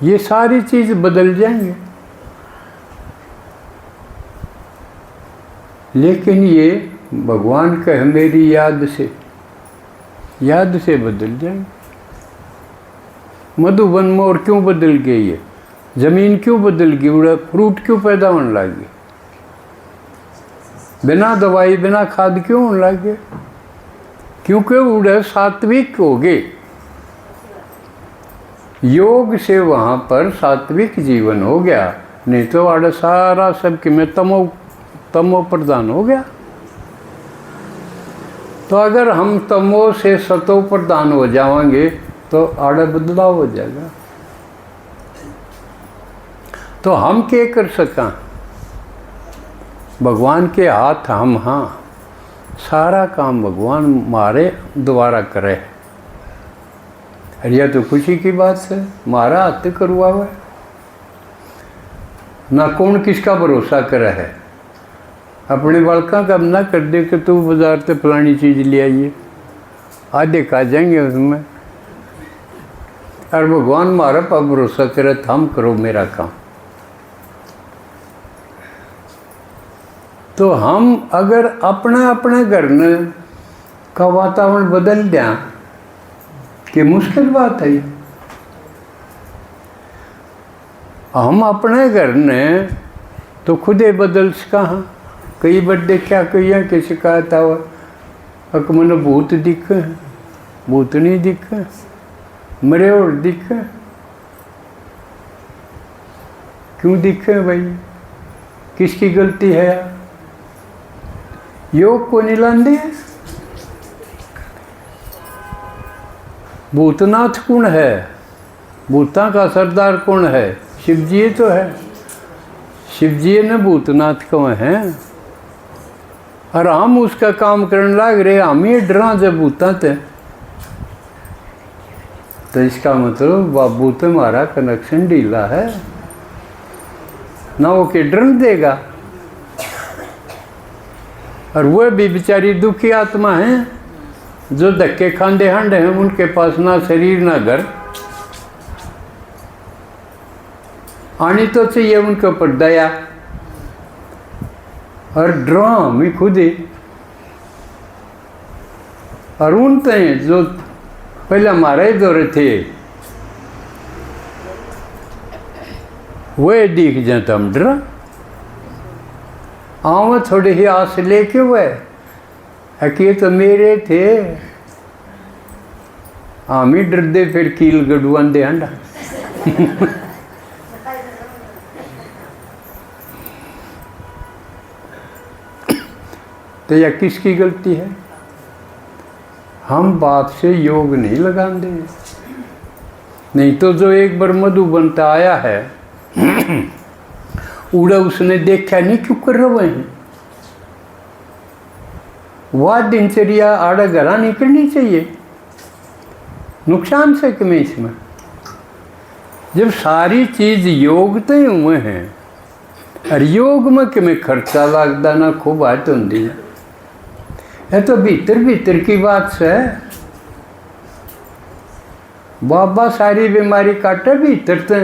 ये सारी चीज़ बदल जाएंगे। लेकिन ये भगवान कहे मेरी याद से बदल जाएंगे। मधुबन में और क्यों बदल गई है? ज़मीन क्यों बदल गई? उड़ा फ्रूट क्यों पैदा होने लगी? बिना दवाई बिना खाद क्यों होने लगे? क्योंकि उड़े सात्विक हो गए। योग से वहाँ पर सात्विक जीवन हो गया, नहीं तो आड़ा सारा सबके में तमो प्रधान हो गया। तो अगर हम तमो से सतो प्रधान हो जाएंगे तो आड़ा बदलाव हो जाएगा। तो हम क्या कर सका? भगवान के हाथ हम, हाँ, सारा काम भगवान मारे द्वारा करे। अरे तो खुशी की बात है, मारा हाथ करवा हुआ है ना। कौन किसका भरोसा करे है? अपने बालका का ना कर दे कि तू बाजार से फलानी चीज़ ले आइए, आधे खा जाएंगे उसमें। और भगवान मारा पर भरोसा करे, हम करो मेरा काम। तो हम अगर अपने घर में का वातावरण बदल दें कि मुश्किल बात है। हम अपने घर ने तो खुद ही बदल सका। कई बड़े क्या कहिए कि शिकायत आवा अक मन भूत दिखे, भूत नहीं दिखे, मरे और दिखे। क्यों दिखे भाई? किसकी गलती है? योग को नहीं लांदे। भूतनाथ कौन है? भूता का सरदार कौन है? शिवजी तो है। शिवजी ने भूतनाथ को हैं और हम उसका काम करने लग रहे। हम ही डरा जब भूता थे। तो इसका मतलब बाबू तुम्हारा कनेक्शन ढीला है ना, वो के डरन देगा। और वह भी बेचारी दुखी आत्मा है जो धक्के खांदे हंडे हैं। उनके पास ना शरीर ना घर। आनी तो चाहिए उनके ऊपर दया और ड्राम ही खुद ही। और उनते जो पहले हमारे दौरे थे वह दिख जाता हम डरा। आओ थोड़ी ही आस लेके हुए कि तो मेरे थे। हम ही डर दे फिर कील गडुआन दे अंडा। तो यह किसकी गलती है? हम बाप से योग नहीं लगाते। नहीं तो जो एक बार मधुबनता आया है उड़ा उसने देखा नहीं क्यों कर रहे हैं। वह दिनचर्या आड़ा घरा नहीं करनी चाहिए। नुकसान से कम इसमें जब सारी चीज योग तो हुए हैं और योग में कमें खर्चा लगता ना खूब आयत होती है। यह तो भीतर भीतर की बात है। बाबा सारी बीमारी काटे भीतर से,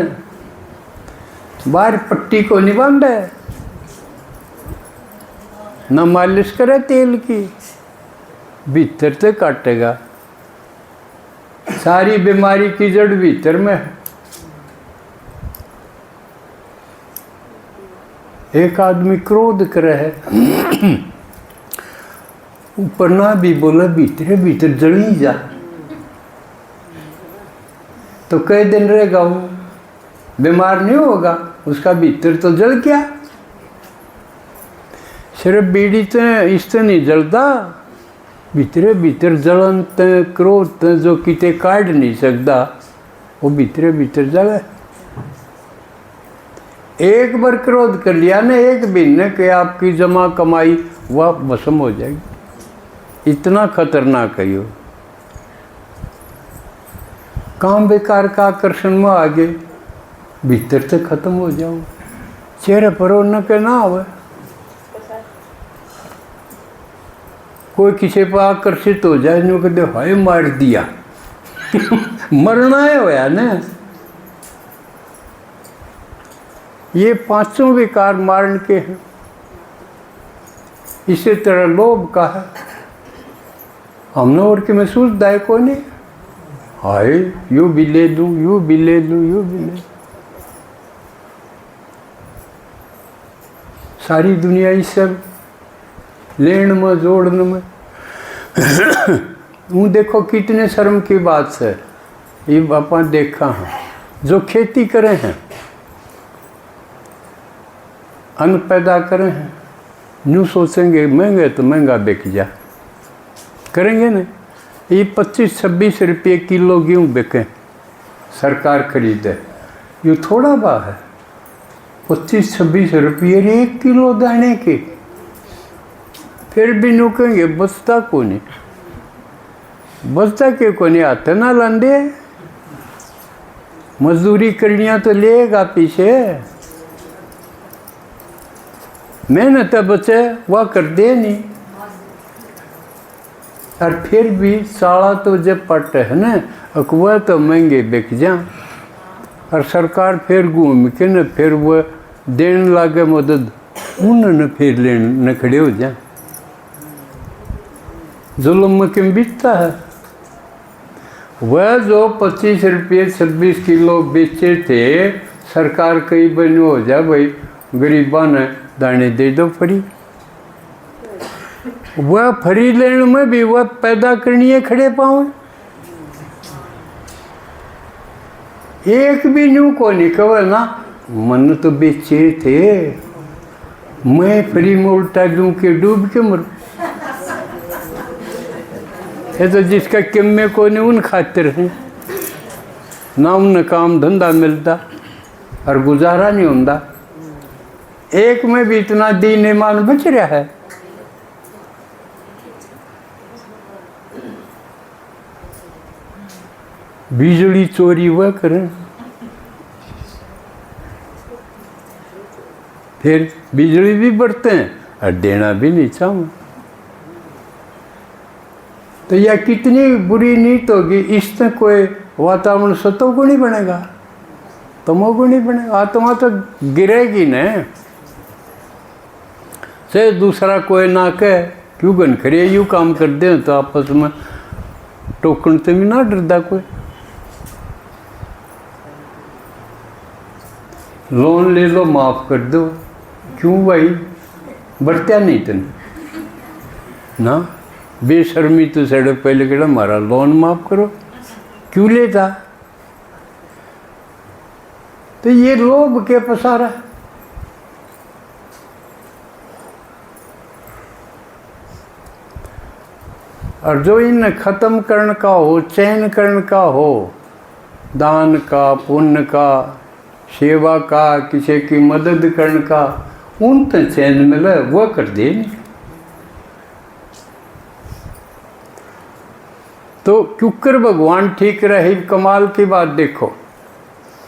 बाहर पट्टी को नहीं बांधे न मालिश करे तेल की, भीतर से काटेगा। सारी बीमारी की जड़ भीतर में है। एक आदमी क्रोध करे है ऊपर ना भी बोला भीतर भीतर जल ही जा, तो कई दिन रहेगा वो बीमार नहीं होगा। उसका भीतर तो जल गया। सिर्फ बीड़ी तो इससे नहीं जलता, भीतरे भीतर जलंत क्रोध जो किते काट नहीं सकता वो भीतरे भीतर जले। एक बार क्रोध कर लिया ना एक महीने के आपकी जमा कमाई वह भस्म हो जाएगी। इतना खतरनाक है यो। काम बेकार का आकर्षण में आगे भीतर से खत्म हो जाओ। चेहरे पर न के ना आवे। कोई किसी पर आकर्षित हो जाए नो कहते हाय मार दिया मरना है होया ना। ये पांचों विकार मारण के हैं। इसी तरह लोभ का है, हमने और के महसूस दाय को नहीं, हाय यू भी ले लूँ, यू भी ले लूँ, यू भी ले। सारी दुनिया इस सब लेन में जोड़ने में वो देखो कितने शर्म की बात है। ये बापा देखा है, जो खेती करे हैं, अन्न पैदा करे हैं, यूँ सोचेंगे महंगे तो महंगा बिक जा, करेंगे ना। ये 25-26 रुपये किलो गेहूँ बिके, सरकार खरीदे, ये थोड़ा बा है। 25-26 रुपये 1 किलो दाने के, फिर भी यूँ कहेंगे बचता को नहीं, बचता के को नहीं, आते ना लांदे, मजदूरी करनिया तो लेगा पीछे, मेहनत बचे वह कर दे नहीं। और फिर भी साड़ा तो जब पट है ना, अकवा तो महंगे बिक जा, और सरकार फिर घूम के न फिर वह देने लागे मदद, उन्होंने फिर लेने खड़े हो जा। जुल्म में क्यों बीतता है। वह जो 25 रुपये 26 किलो बेचे थे, सरकार कई बनो हो जा भाई गरीबा ने दाने दे दो फ्री। वह फ्री लेने में भी वह पैदा करनी है खड़े पाँव, एक भी न्यू को नहीं कवर ना, मन तो बेचे थे, मैं फ्री में उल्टा दूं के डूब के मर। ये तो जिसका किम्मे को नहीं उन खातिर हैं ना, उन्हें काम धंधा मिलता और गुजारा नहीं होता। एक में भी इतना दीन ईमान बच रहा है। बिजली चोरी वह करें, फिर बिजली भी बढ़ते हैं और देना भी नहीं चाहूँ, तो यह कितनी बुरी नीत होगी। इससे कोई वातावरण सतोगुणी बनेगा, तमोगुणी बनेगा, आत्मा तो गिरेगी न। से दूसरा कोई ना कहे क्यों गन खड़े यूँ काम कर दे, तो आपस में टोकन से भी ना डरदा कोई। लोन ले लो माफ़ कर दो, क्यों भाई बरत्या नहीं तेन ना, बेशर्मी तो सड़क पहले कड़ा मारा लोन माफ़ करो, क्यों लेता। तो ये लोभ के पसारा। और जो इन खत्म करने का हो, चयन करने का हो, दान का, पुण्य का, सेवा का, किसी की मदद करने का, उन तो चैन मिले वह कर दे नहीं। तो क्योंकर भगवान ठीक रहे। कमाल की बात देखो,